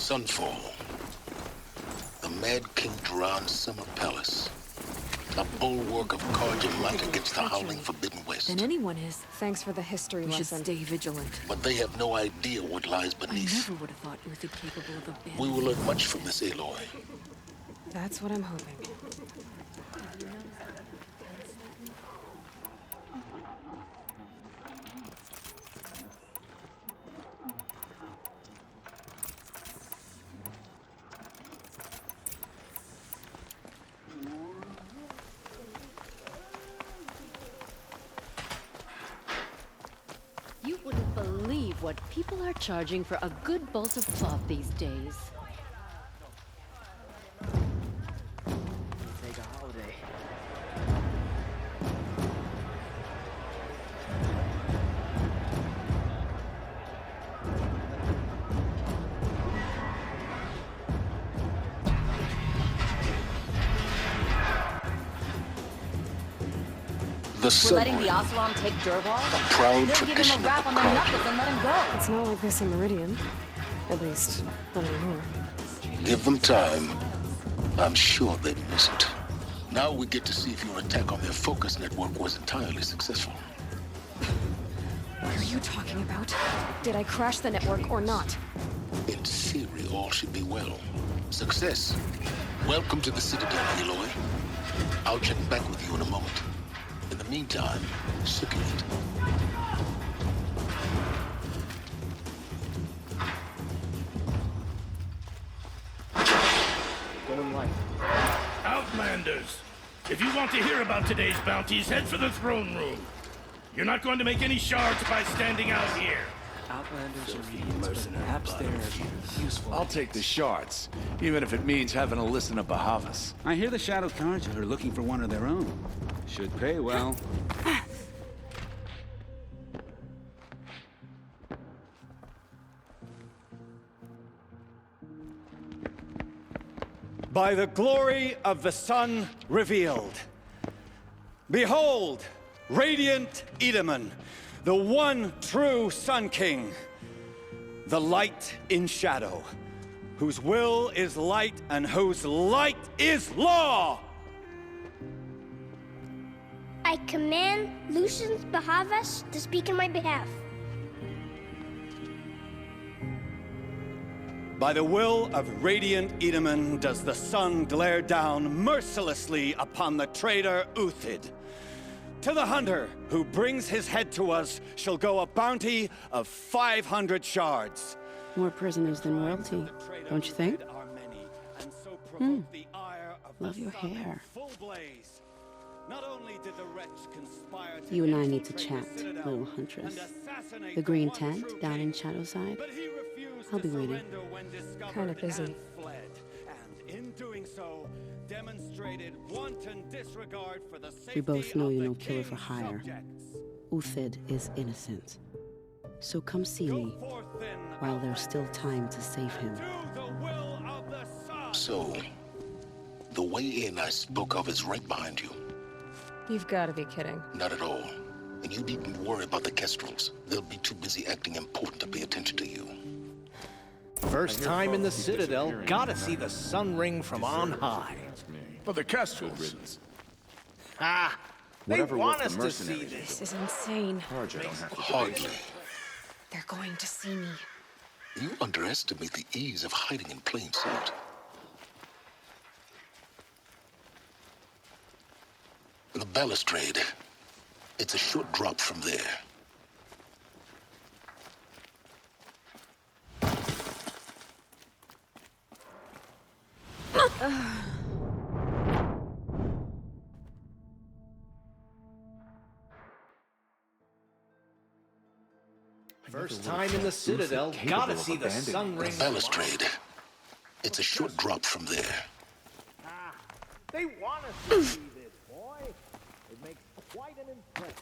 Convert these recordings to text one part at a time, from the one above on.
Sunfall. The Mad King Duran's summer palace. A bulwark of Carja light against the howling Forbidden West. Than anyone is. Thanks for the history lesson. We should stay vigilant. But they have no idea what lies beneath. I never would have thought Uthid capable of abandoning. We will learn much from this, Aloy. That's what I'm hoping. You wouldn't believe what people are charging for a good bolt of cloth these days. Take a holiday. The We're letting the Oseram take Durwal? a proud They'll give tradition him a of rap the on the Carja. knuckles and let him go. It's not like this in Meridian. At least, not anymore. Give them time. I'm sure they miss it. Now we get to see if your attack on their focus network was entirely successful. What are you talking about? Did I crash the network or not? In theory, all should be well. Success. Welcome to the Citadel, Aloy. I'll check back with you in a moment. In the meantime, circulate. Going light. Outlanders! If you want to hear about today's bounties, head for the throne room. You're not going to make any shards by standing out here. Outlanders are idiots, but perhaps they're useful. I'll take the shards, even if it means having to listen to Bahavas. I hear the Shadow Carja are looking for one of their own. Should pay well. By the glory of the sun revealed. Behold, radiant Edaman, the one true Sun King, the light in shadow, whose will is light and whose light is law! I command Lucius Bahavas to speak in my behalf. By the will of radiant Edaman does the sun glare down mercilessly upon the traitor Uthid. To the hunter who brings his head to us shall go a bounty of 500 shards. More prisoners than royalty, don't you think? Love your hair. You and I need to chat, little huntress. The green tent down in Shadowside. I'll be waiting. Kinda busy. We both know you're no killer for hire. Uthid is innocent. So come see me while there's still time to save him. So, the way in I spoke of is right behind you. You've got to be kidding. Not at all. And you needn't worry about the Kestrels. They'll be too busy acting important to pay attention to you. First time in the Citadel, gotta see the sun ring from on high. For the Kestrels. Ah, they want us to see this. This is insane. Hardly. They're going to see me. You underestimate the ease of hiding in plain sight. The balustrade. It's a short drop from there. First time in the Citadel, gotta see the sun ring. The balustrade. It's a short drop from there. Ah, they want us to see this, boy. It makes quite an impression.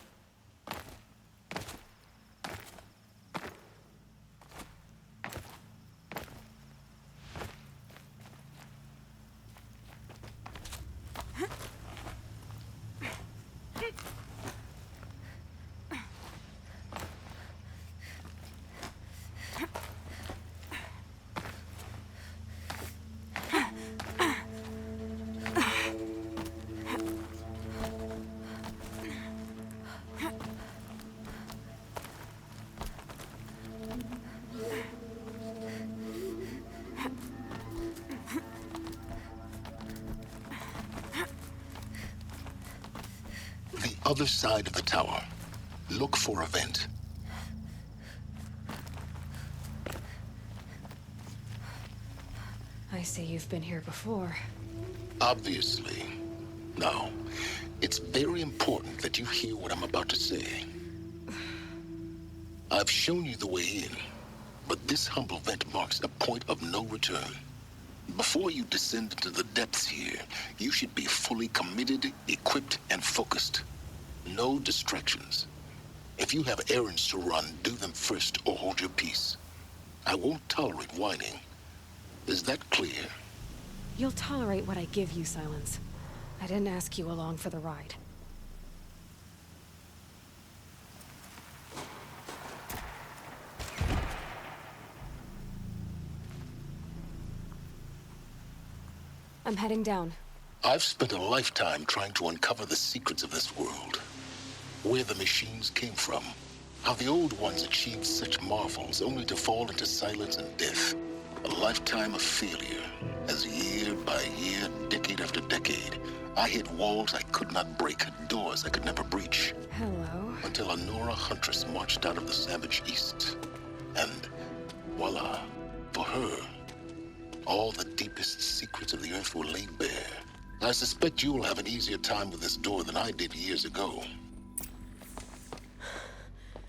other side of the tower. Look for a vent. I see you've been here before. Obviously. Now, it's very important that you hear what I'm about to say. I've shown you the way in, but this humble vent marks a point of no return. Before you descend into the depths here, you should be fully committed, equipped, and focused. No distractions. If you have errands to run, do them first or hold your peace. I won't tolerate whining. Is that clear? You'll tolerate what I give you, Silence. I didn't ask you along for the ride. I'm heading down. I've spent a lifetime trying to uncover the secrets of this world. Where the machines came from. How the old ones achieved such marvels only to fall into silence and death. A lifetime of failure, as year by year, decade after decade, I hit walls I could not break, doors I could never breach. Hello. Until a Nora huntress marched out of the savage east. And voila, for her, all the deepest secrets of the Earth were laid bare. I suspect you'll have an easier time with this door than I did years ago.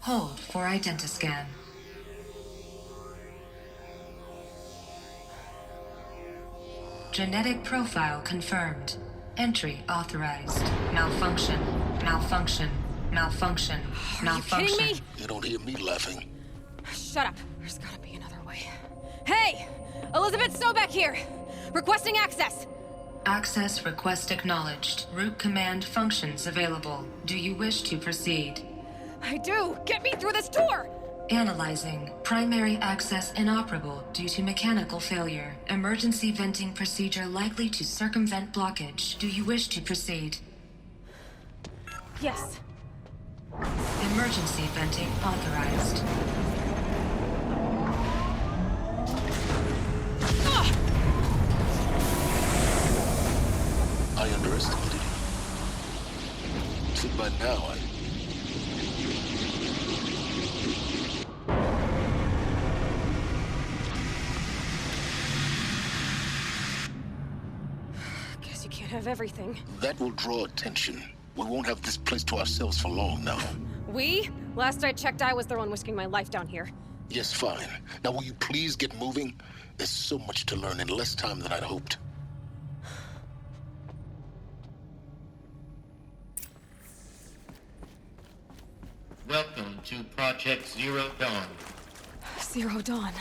Hold for identiscan. Genetic profile confirmed. Entry authorized. Malfunction. Malfunction. Malfunction. Malfunction. Are you kidding me? You don't hear me laughing. Shut up. There's gotta be another way. Hey! Elizabeth Sobeck here! Requesting access! Access request acknowledged. Root command functions available. Do you wish to proceed? I do! Get me through this door! Analyzing. Primary access inoperable due to mechanical failure. Emergency venting procedure likely to circumvent blockage. Do you wish to proceed? Yes. Emergency venting authorized. I underestimated you. So by now, Guess you can't have everything. That will draw attention. We won't have this place to ourselves for long now. We? Last I checked, I was the one risking my life down here. Yes, fine. Now will you please get moving? There's so much to learn in less time than I'd hoped. Welcome to Project Zero Dawn. Zero Dawn.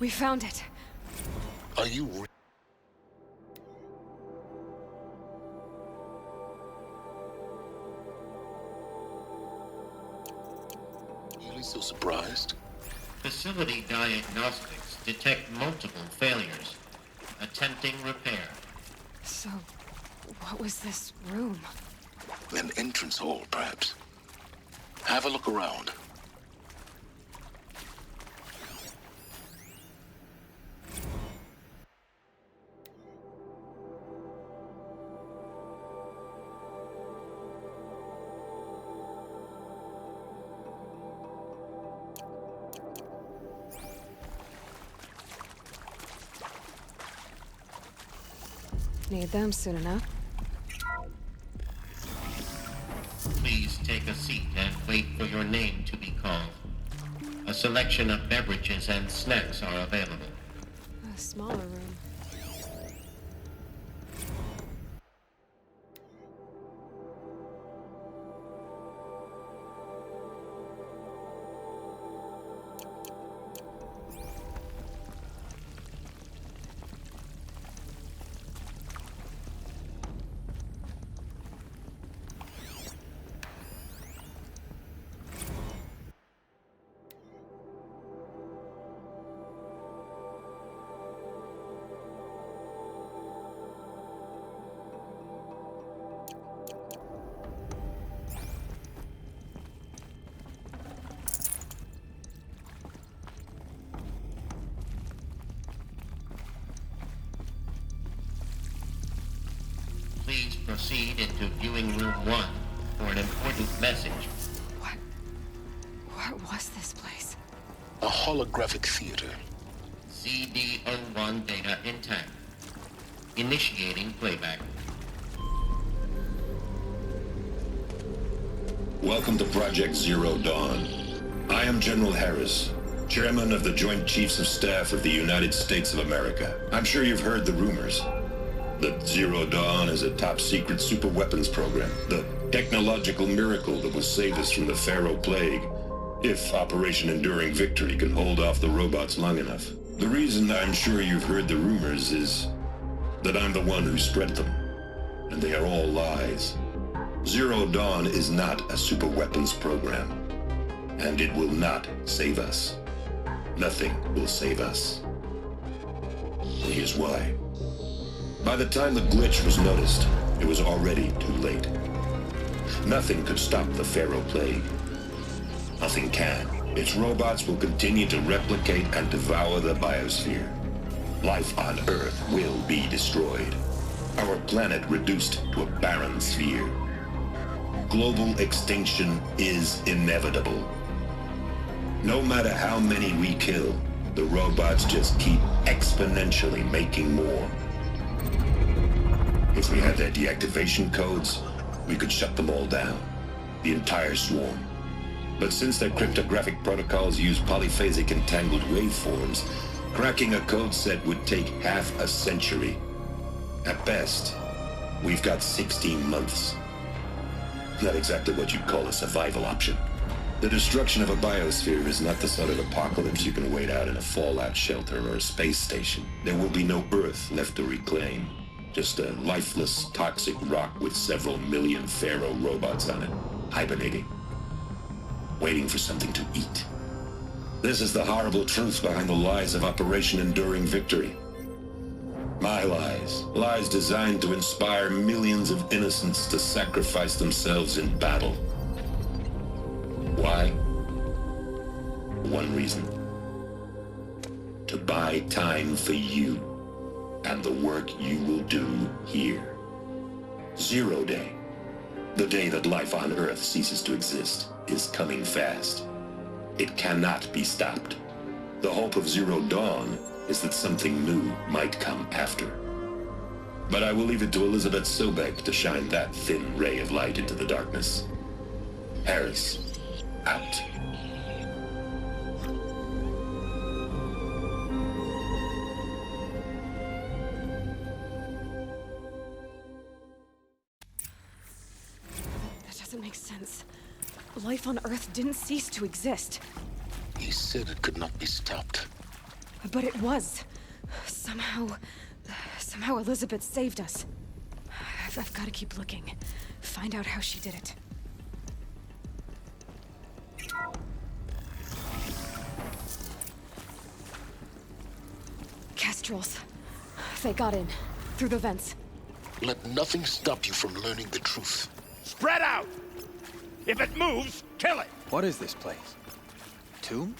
We found it. Are you really so surprised? Facility diagnostics detect multiple failures. Attempting repair. So, what was this room? An entrance hall, perhaps. Have a look around. Need them soon enough. Please take a seat and wait for your name to be called. A selection of beverages and snacks are available. A smaller room. Please proceed into viewing room 1 for an important message. What was this place? A holographic theater. CD01 data intact. Initiating playback. Welcome to Project Zero Dawn. I am General Harris, Chairman of the Joint Chiefs of Staff of the United States of America. I'm sure you've heard the rumors that Zero Dawn is a top-secret superweapons program, the technological miracle that will save us from the Pharaoh Plague, if Operation Enduring Victory can hold off the robots long enough. The reason I'm sure you've heard the rumors is that I'm the one who spread them, and they are all lies. Zero Dawn is not a superweapons program, and it will not save us. Nothing will save us. And here's why. By the time the glitch was noticed, it was already too late. Nothing could stop the Pharaoh Plague. Nothing can. Its robots will continue to replicate and devour the biosphere. Life on Earth will be destroyed. Our planet reduced to a barren sphere. Global extinction is inevitable. No matter how many we kill, the robots just keep exponentially making more. If we had their deactivation codes, we could shut them all down. The entire swarm. But since their cryptographic protocols use polyphasic entangled waveforms, cracking a code set would take half a century. At best, we've got 16 months. Not exactly what you'd call a survival option. The destruction of a biosphere is not the sort of apocalypse you can wait out in a fallout shelter or a space station. There will be no Earth left to reclaim. Just a lifeless, toxic rock with several million Pharaoh robots on it, hibernating, waiting for something to eat. This is the horrible truth behind the lies of Operation Enduring Victory. My lies. Lies designed to inspire millions of innocents to sacrifice themselves in battle. Why? One reason. To buy time for you and the work you will do here. Zero Day, the day that life on Earth ceases to exist, is coming fast. It cannot be stopped. The hope of Zero Dawn is that something new might come after. But I will leave it to Elizabeth Sobek to shine that thin ray of light into the darkness. Harris, out. That doesn't make sense. Life on Earth didn't cease to exist. He said it could not be stopped. But it was. Somehow Elizabeth saved us. I've got to keep looking. Find out how she did it. Kestrels. They got in. Through the vents. Let nothing stop you from learning the truth. Spread out! If it moves, kill it! What is this place? Tomb?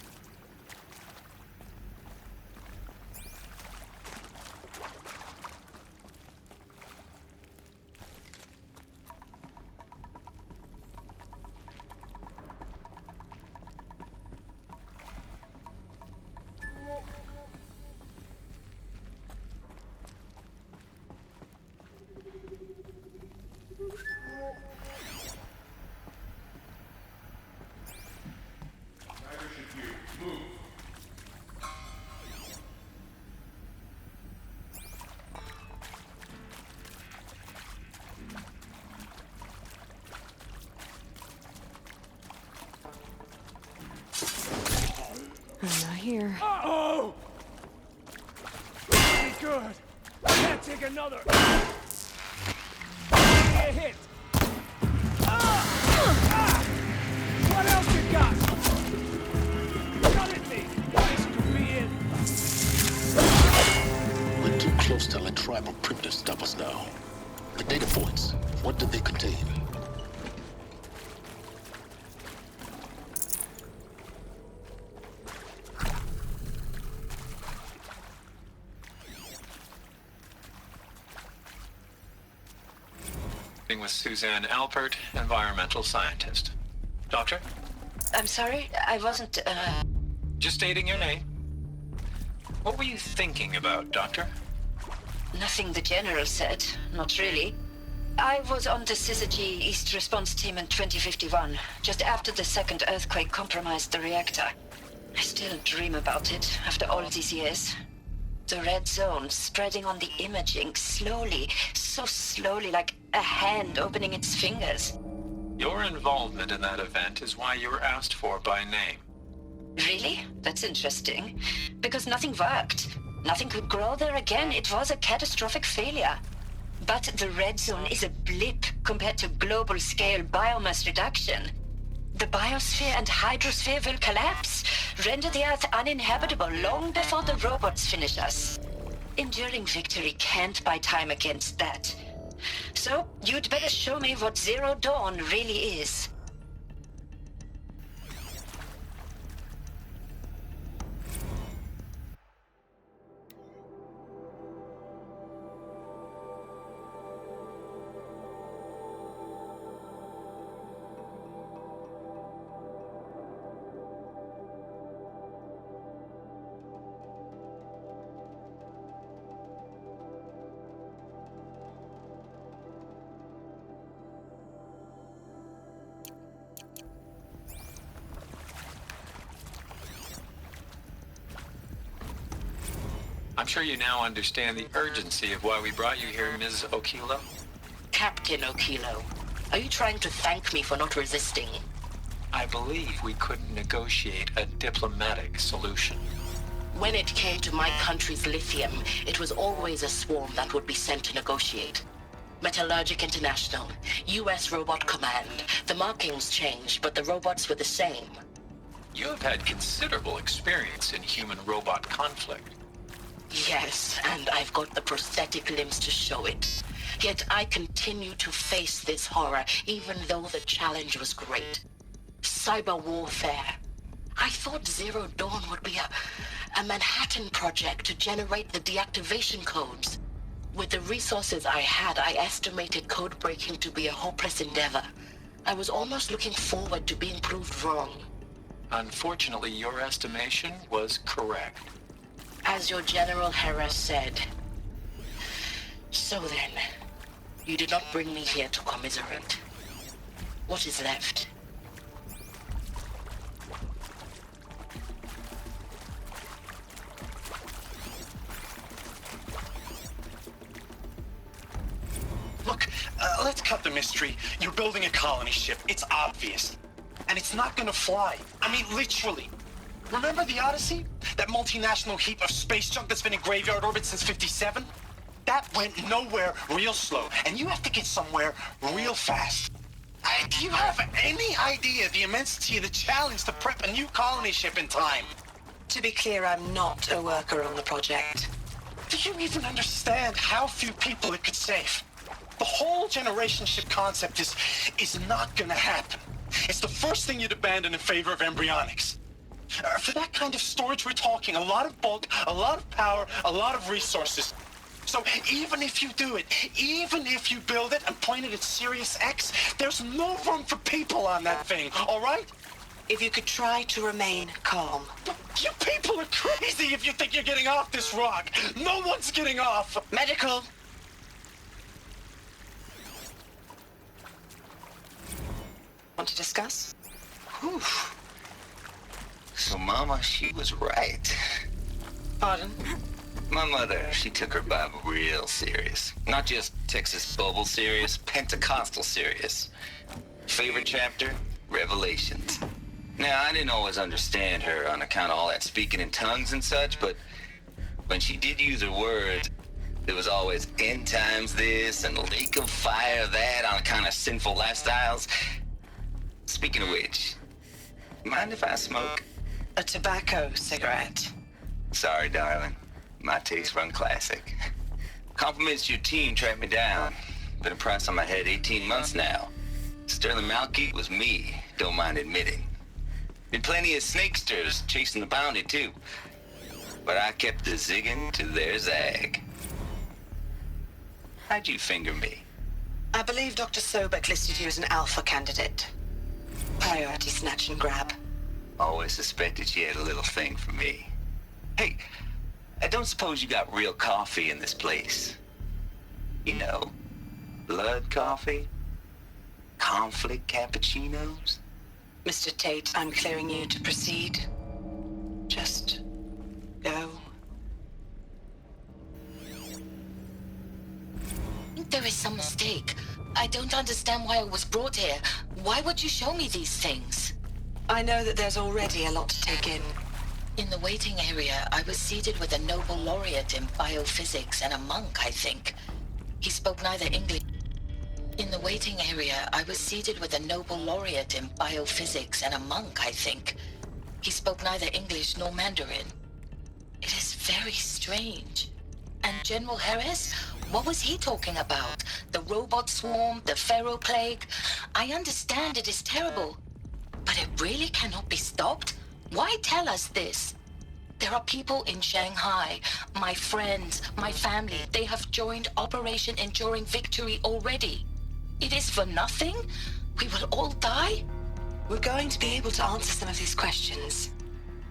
Not here. Oh! Pretty good. Can't take another. Give me a hit. What else you got? Come at me. This could be it. We're too close to let tribal printers stop us now. The data points, what did they contain? With Suzanne Alpert, environmental scientist. Doctor? I'm sorry, I wasn't, Just stating your name. What were you thinking about, Doctor? Nothing the General said. Not really. I was on the Syzygy East Response Team in 2051, just after the second earthquake compromised the reactor. I still dream about it, after all these years. The red zone spreading on the imaging, slowly, so slowly, like a hand opening its fingers. Your involvement in that event is why you were asked for by name. Really? That's interesting. Because nothing worked. Nothing could grow there again. It was a catastrophic failure. But the red zone is a blip compared to global-scale biomass reduction. The biosphere and hydrosphere will collapse, render the Earth uninhabitable long before the robots finish us. Enduring victory can't buy time against that. So, you'd better show me what Zero Dawn really is. I'm sure you now understand the urgency of why we brought you here, Ms. Okilo. Captain Okilo, are you trying to thank me for not resisting? I believe we couldn't negotiate a diplomatic solution. When it came to my country's lithium, it was always a swarm that would be sent to negotiate. Metallurgic International, U.S. Robot Command. The markings changed, but the robots were the same. You have had considerable experience in human-robot conflict. Yes, and I've got the prosthetic limbs to show it. Yet I continue to face this horror, even though the challenge was great. Cyber warfare. I thought Zero Dawn would be a Manhattan project to generate the deactivation codes. With the resources I had, I estimated code breaking to be a hopeless endeavor. I was almost looking forward to being proved wrong. Unfortunately, your estimation was correct. As your General Hera said. So then, you did not bring me here to commiserate. What is left? Look, let's cut the mystery. You're building a colony ship. It's obvious. And it's not gonna fly. I mean, literally. Remember the Odyssey? That multinational heap of space junk that's been in graveyard orbit since 57? That went nowhere real slow, and you have to get somewhere real fast. Do you have any idea the immensity of the challenge to prep a new colony ship in time? To be clear, I'm not a worker on the project. Do you even understand how few people it could save? The whole generation ship concept is not gonna happen. It's the first thing you'd abandon in favor of embryonics. For that kind of storage, we're talking a lot of bulk, a lot of power, a lot of resources. So even if you do it, even if you build it and point it at Sirius X, there's no room for people on that thing, all right? If you could try to remain calm. You people are crazy if you think you're getting off this rock. No one's getting off. Medical. Want to discuss? Whew. So Mama, she was right. Pardon? My mother, she took her Bible real serious. Not just Texas Bubble serious, Pentecostal serious. Favorite chapter? Revelations. Now, I didn't always understand her on account of all that speaking in tongues and such, but when she did use her words, there was always end times this and lake of fire that on account of sinful lifestyles. Speaking of which, mind if I smoke? A tobacco cigarette. Sorry, darling. My taste run classic. Compliments to your team tracked me down. Been a price on my head 18 months now. Sterling Malky was me, don't mind admitting. Been plenty of snakesters chasing the bounty, too. But I kept the zigging to their zag. How'd you finger me? I believe Dr. Sobek listed you as an alpha candidate. Priority snatch and grab. Always suspected she had a little thing for me. Hey, I don't suppose you got real coffee in this place? You know, blood coffee? Conflict cappuccinos? Mr. Tate, I'm clearing you to proceed. Just go. There is some mistake. I don't understand why I was brought here. Why would you show me these things? I know that there's already a lot to take in. In the waiting area, I was seated with a Nobel laureate in biophysics and a monk, I think. He spoke neither English. In the waiting area, I was seated with a Nobel laureate in biophysics and a monk, I think. He spoke neither English nor Mandarin. It is very strange. And General Harris? What was he talking about? The robot swarm, the Pharaoh plague? I understand it is terrible. But it really cannot be stopped? Why tell us this? There are people in Shanghai, my friends, my family. They have joined Operation Enduring Victory already. It is for nothing? We will all die? We're going to be able to answer some of these questions.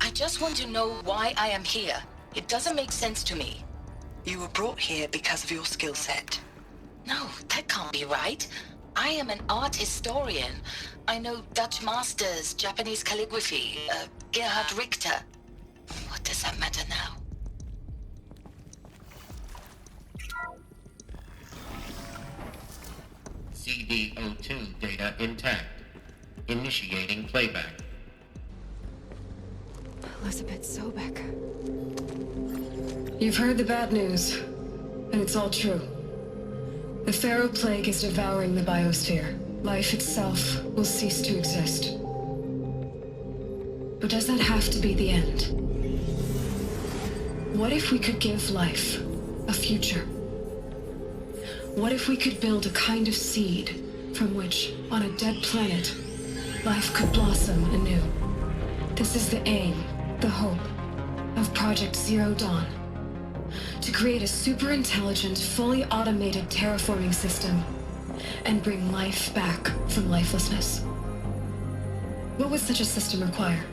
I just want to know why I am here. It doesn't make sense to me. You were brought here because of your skill set. No, that can't be right. I am an art historian. I know Dutch masters, Japanese calligraphy, Gerhard Richter. What does that matter now? CD02 data intact. Initiating playback. Elizabeth Sobek. You've heard the bad news, and it's all true. The Pharaoh plague is devouring the biosphere. Life itself will cease to exist. But does that have to be the end? What if we could give life a future? What if we could build a kind of seed from which, on a dead planet, life could blossom anew? This is the aim, the hope, of Project Zero Dawn. To create a super-intelligent, fully automated terraforming system and bring life back from lifelessness. What would such a system require?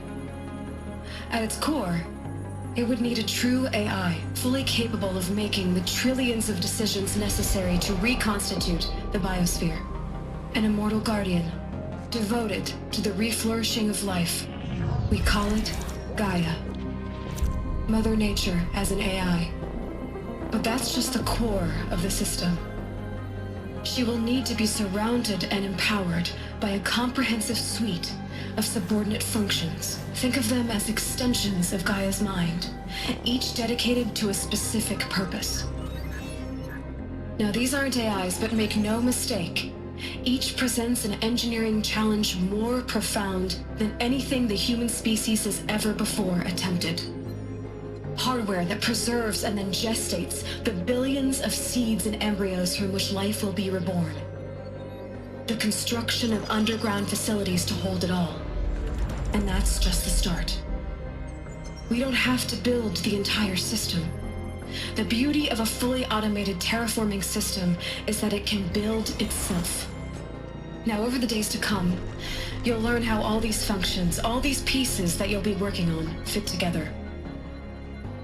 At its core, it would need a true AI, fully capable of making the trillions of decisions necessary to reconstitute the biosphere. An immortal guardian, devoted to the reflourishing of life. We call it Gaia. Mother Nature as an AI. But that's just the core of the system. She will need to be surrounded and empowered by a comprehensive suite of subordinate functions. Think of them as extensions of Gaia's mind, each dedicated to a specific purpose. Now, these aren't AIs, but make no mistake, each presents an engineering challenge more profound than anything the human species has ever before attempted. Hardware that preserves and then gestates the billions of seeds and embryos from which life will be reborn. The construction of underground facilities to hold it all. And that's just the start. We don't have to build the entire system. The beauty of a fully automated terraforming system is that it can build itself. Now, over the days to come, you'll learn how all these functions, all these pieces that you'll be working on, fit together.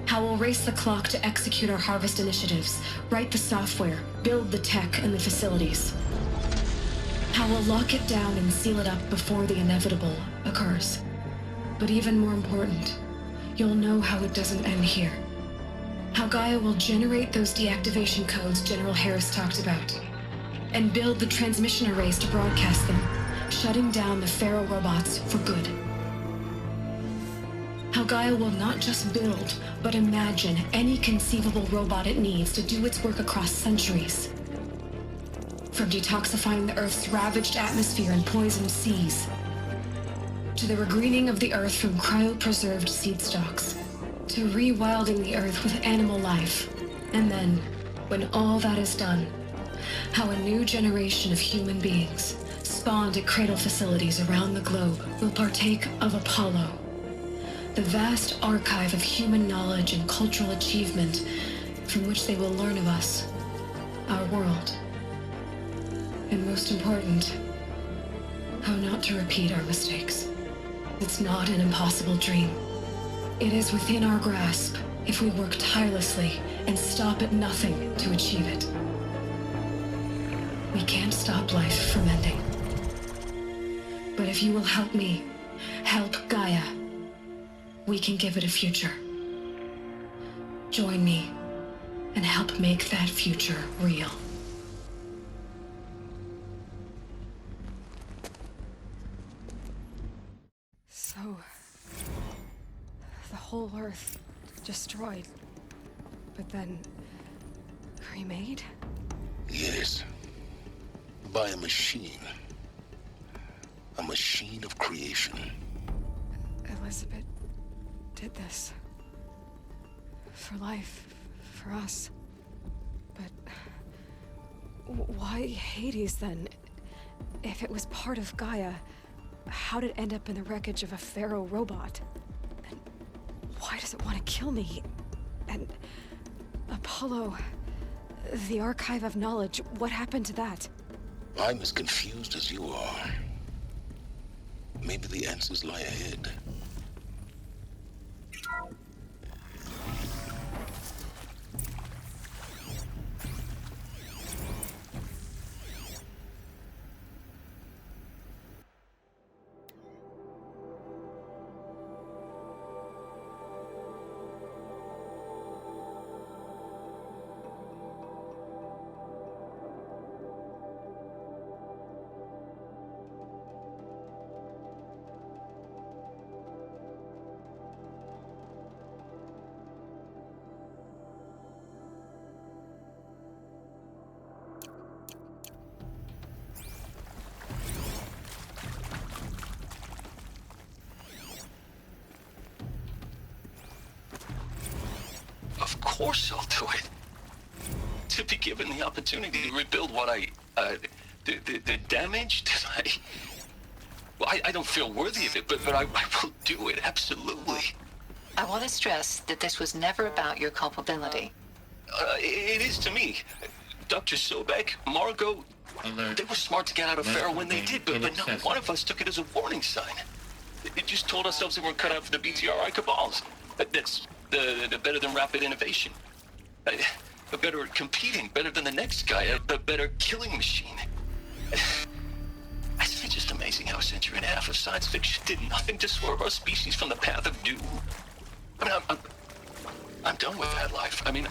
How we'll race the clock to execute our harvest initiatives, write the software, build the tech and the facilities. How we'll lock it down and seal it up before the inevitable occurs. But even more important, you'll know how it doesn't end here. How Gaia will generate those deactivation codes General Harris talked about, and build the transmission arrays to broadcast them, shutting down the Pharaoh robots for good. How Gaia will not just build, but imagine any conceivable robot it needs to do its work across centuries. From detoxifying the Earth's ravaged atmosphere and poisoned seas, to the regreening of the Earth from cryopreserved seed stalks, to rewilding the Earth with animal life. And then, when all that is done, how a new generation of human beings, spawned at cradle facilities around the globe, will partake of Apollo, the vast archive of human knowledge and cultural achievement from which they will learn of us, our world. And most important, how not to repeat our mistakes. It's not an impossible dream. It is within our grasp if we work tirelessly and stop at nothing to achieve it. We can't stop life from ending. But if you will help me, help Gaia, we can give it a future. Join me and help make that future real. So, the whole Earth destroyed, but then remade? Yes. By a machine. A machine of creation. Elizabeth did this. For life, for us. But why Hades then? If it was part of Gaia, how did it end up in the wreckage of a Pharaoh robot? And why does it want to kill me? And Apollo, the Archive of Knowledge, what happened to that? I'm as confused as you are. Maybe the answers lie ahead. Of course I'll do it. To be given the opportunity to rebuild what the damage that I don't feel worthy of it, but I will do it, absolutely. I want to stress that this was never about your culpability. It is to me. Dr. Sobek, Margot, they were smart to get out of Pharaoh when they did, but not one of us took it as a warning sign. It just told ourselves that we're cut out for the BTRI cabals. That's the better than rapid innovation. A better at competing, better than the next guy, a better killing machine. It's just amazing how a century and a half of science fiction did nothing to swerve our species from the path of doom. I mean, I'm done with that life. I mean,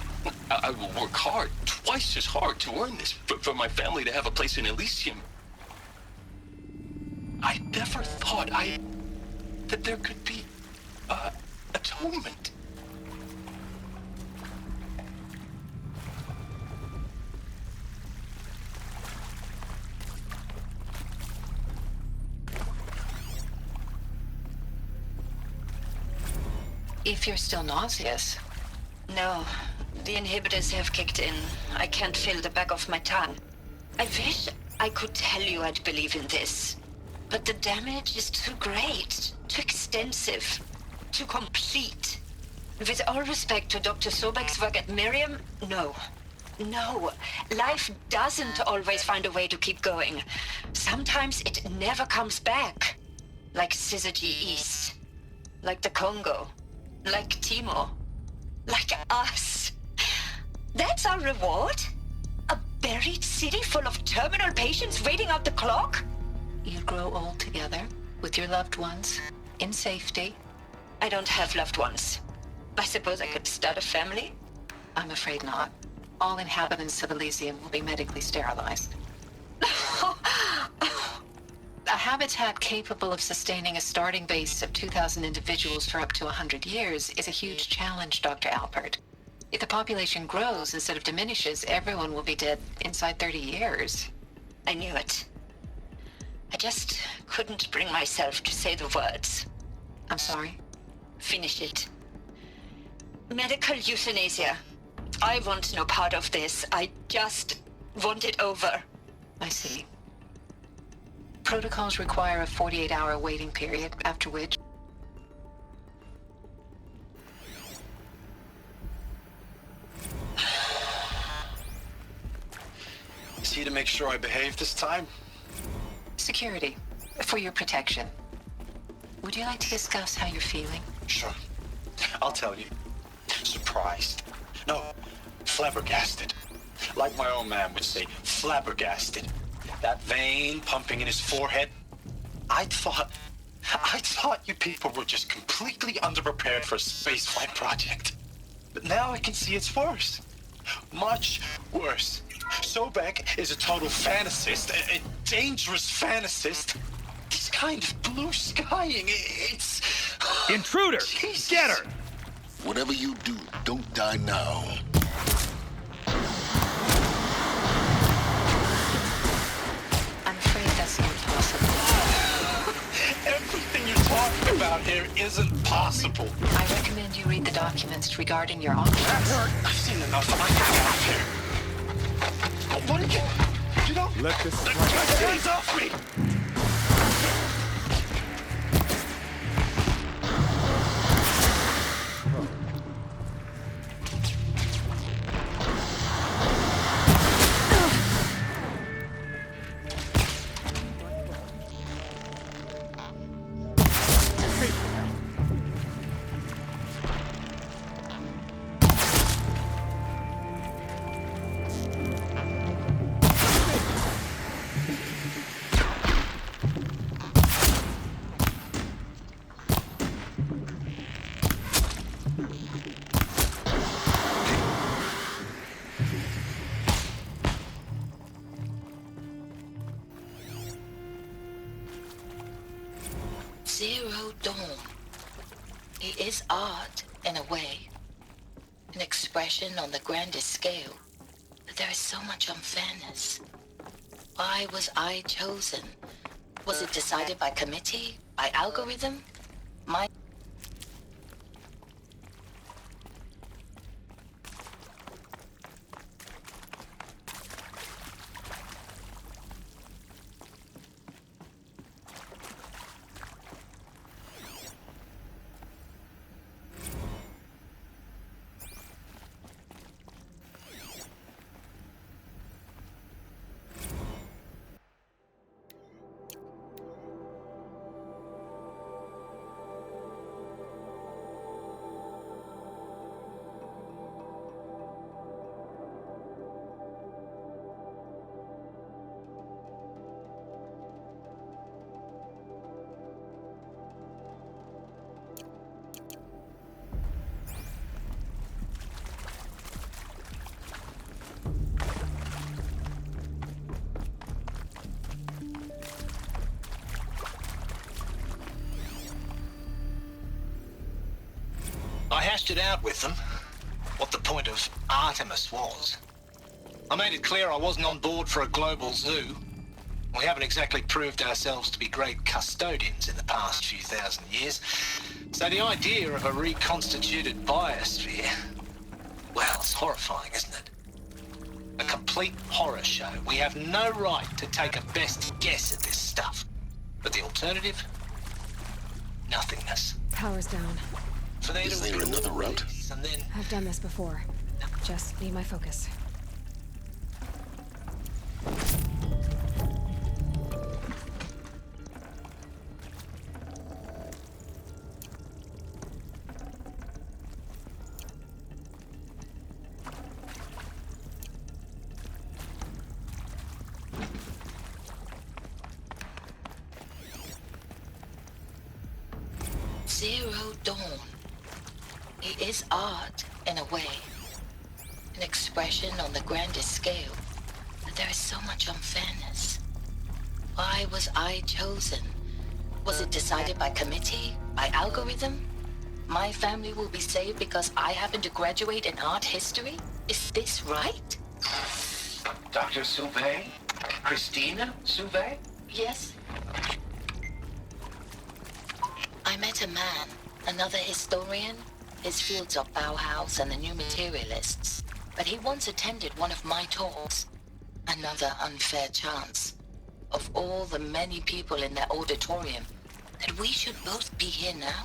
I will work hard, twice as hard to earn this, for my family to have a place in Elysium. I never thought that there could be atonement. If you're still nauseous. No, the inhibitors have kicked in. I can't feel the back of my tongue. I wish I could tell you I'd believe in this. But the damage is too great, too extensive, too complete. With all respect to Dr. Sobek's work at Miriam, no. No, life doesn't always find a way to keep going. Sometimes it never comes back. Like Syzygy East. Like the Congo. Like Timo. Like us. That's our reward? A buried city full of terminal patients waiting out the clock? You grow old together with your loved ones in safety. I don't have loved ones. I suppose I could start a family? I'm afraid not. All inhabitants of Elysium will be medically sterilized. A habitat capable of sustaining a starting base of 2,000 individuals for up to 100 years is a huge challenge, Dr. Alpert. If the population grows instead of diminishes, everyone will be dead inside 30 years. I knew it. I just couldn't bring myself to say the words. I'm sorry? Finish it. Medical euthanasia. I want no part of this. I just want it over. I see. Protocols require a 48-hour waiting period, after which... see to make sure I behave this time? Security, for your protection. Would you like to discuss how you're feeling? Sure. I'll tell you. Surprised. No, flabbergasted. Like my old man would say, flabbergasted. That vein pumping in his forehead. I thought you people were just completely underprepared for a spaceflight project. But now I can see it's worse. Much worse. Sobek is a total fantasist, a dangerous fantasist. This kind of blue skying, it's... Intruder! Jesus. Get her! Whatever you do, don't die now. I'm afraid that's not possible. Everything you're talking about here isn't possible. I recommend you read the documents regarding your options. I've seen enough. I gotta get out here. What did you know? Let this Get your hands off me! Zero Dawn. It is art, in a way. An expression on the grandest scale. But there is so much unfairness. Why was I chosen? Was it decided by committee? By algorithm? My... I hashed it out with them, what the point of Artemis was. I made it clear I wasn't on board for a global zoo. We haven't exactly proved ourselves to be great custodians in the past few thousand years. So the idea of a reconstituted biosphere, well, it's horrifying, isn't it? A complete horror show. We have no right to take a best guess at this stuff. But the alternative? Nothingness. Power's down. For there Is to there be another route? and then I've done this before. Just need my focus. Zero Dawn. It is art, in a way. An expression on the grandest scale. But there is so much unfairness. Why was I chosen? Was it decided by committee? By algorithm? My family will be saved because I happen to graduate in art history? Is this right? Dr. Sauvé? Christina Sauvé? Yes. I met a man, another historian. His fields are Bauhaus and the New Materialists. But he once attended one of my talks. Another unfair chance. Of all the many people in that auditorium, that we should both be here now.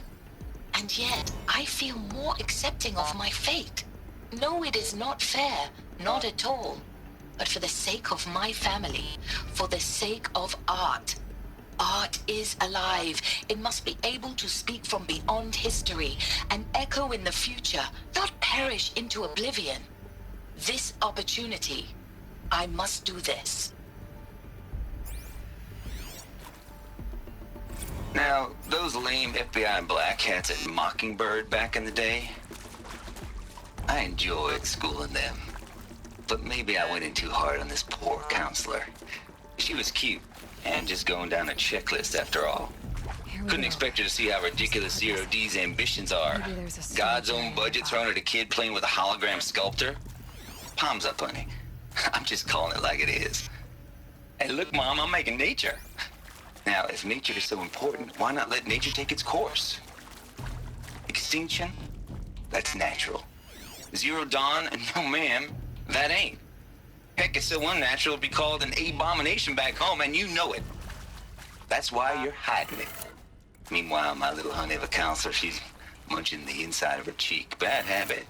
And yet, I feel more accepting of my fate. No, it is not fair. Not at all. but for the sake of my family, for the sake of art. Art is alive. It must be able to speak from beyond history and echo in the future, not perish into oblivion. This opportunity, I must do this. Now, those lame FBI black hats at Mockingbird back in the day, I enjoyed schooling them. But maybe I went in too hard on this poor counselor. She was cute, and just going down a checklist after all. Couldn't expect her to see how ridiculous Zero D's ambitions are. God's own budget thrown at a kid playing with a hologram sculptor? Palms up, honey. I'm just calling it like it is. Hey, look, Mom, I'm making nature. Now, if nature is so important, why not let nature take its course? Extinction? That's natural. Zero Dawn? No, ma'am, that ain't. Heck, it's so unnatural it'd be called an abomination back home, and you know it. That's why you're hiding it. Meanwhile, my little honey of a counselor, she's munching the inside of her cheek. Bad habit.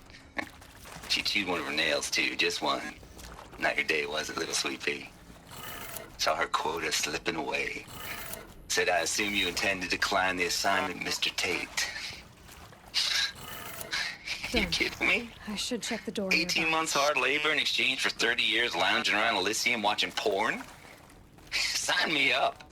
She chewed one of her nails, too, just one. Not your day, was it, little sweet pea? Saw her quota slipping away. Said, I assume you intend to decline the assignment, Mr. Tate. You kidding me? I should check the door. 18 months hard labor in exchange for 30 years lounging around Elysium watching porn? Sign me up.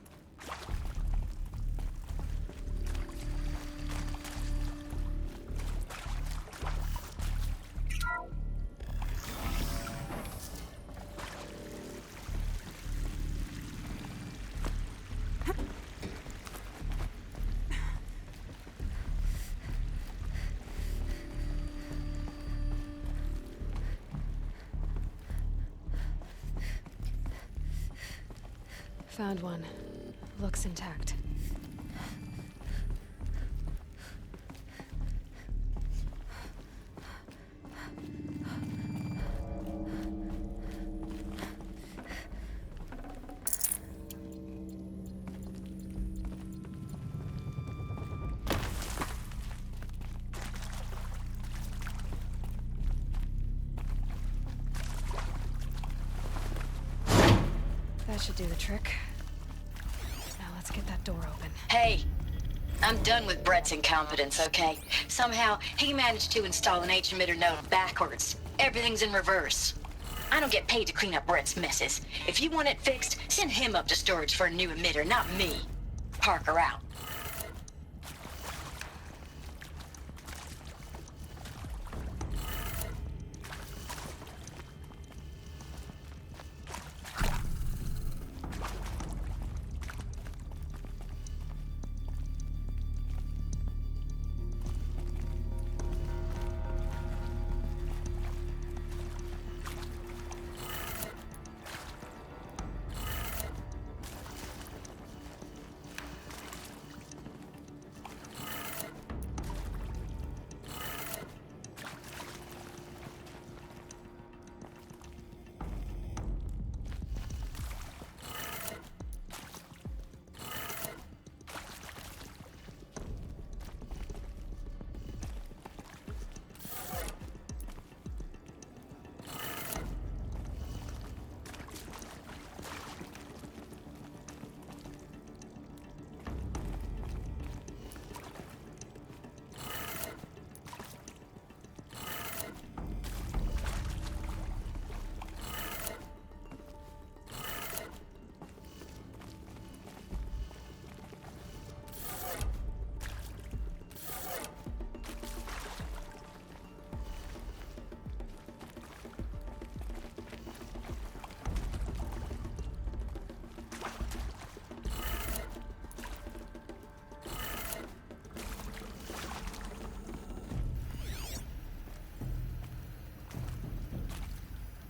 Found one. Looks intact. That should do the trick. Now let's get that door open. Hey, I'm done with Brett's incompetence, okay? Somehow, he managed to install an H-emitter node backwards. Everything's in reverse. I don't get paid to clean up Brett's messes. If you want it fixed, send him up to storage for a new emitter, not me. Parker out.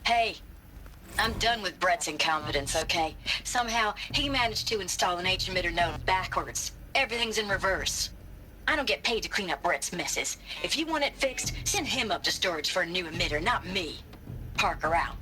Hey, I'm done with Brett's incompetence, okay? Somehow, he managed to install an H-emitter node backwards. Everything's in reverse. I don't get paid to clean up Brett's messes. If you want it fixed, send him up to storage for a new emitter, not me. Parker out.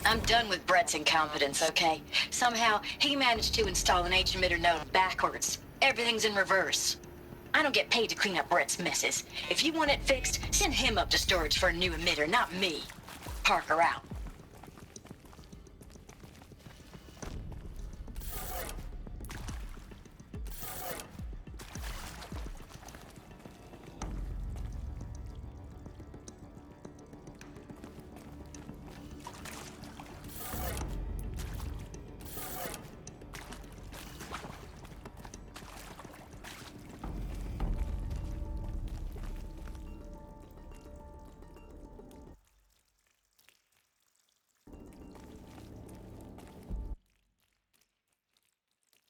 I'm done with Brett's incompetence, okay? Somehow, he managed to install an H-emitter node backwards. Everything's in reverse. I don't get paid to clean up Brett's messes. If you want it fixed, send him up to storage for a new emitter, not me. Parker out.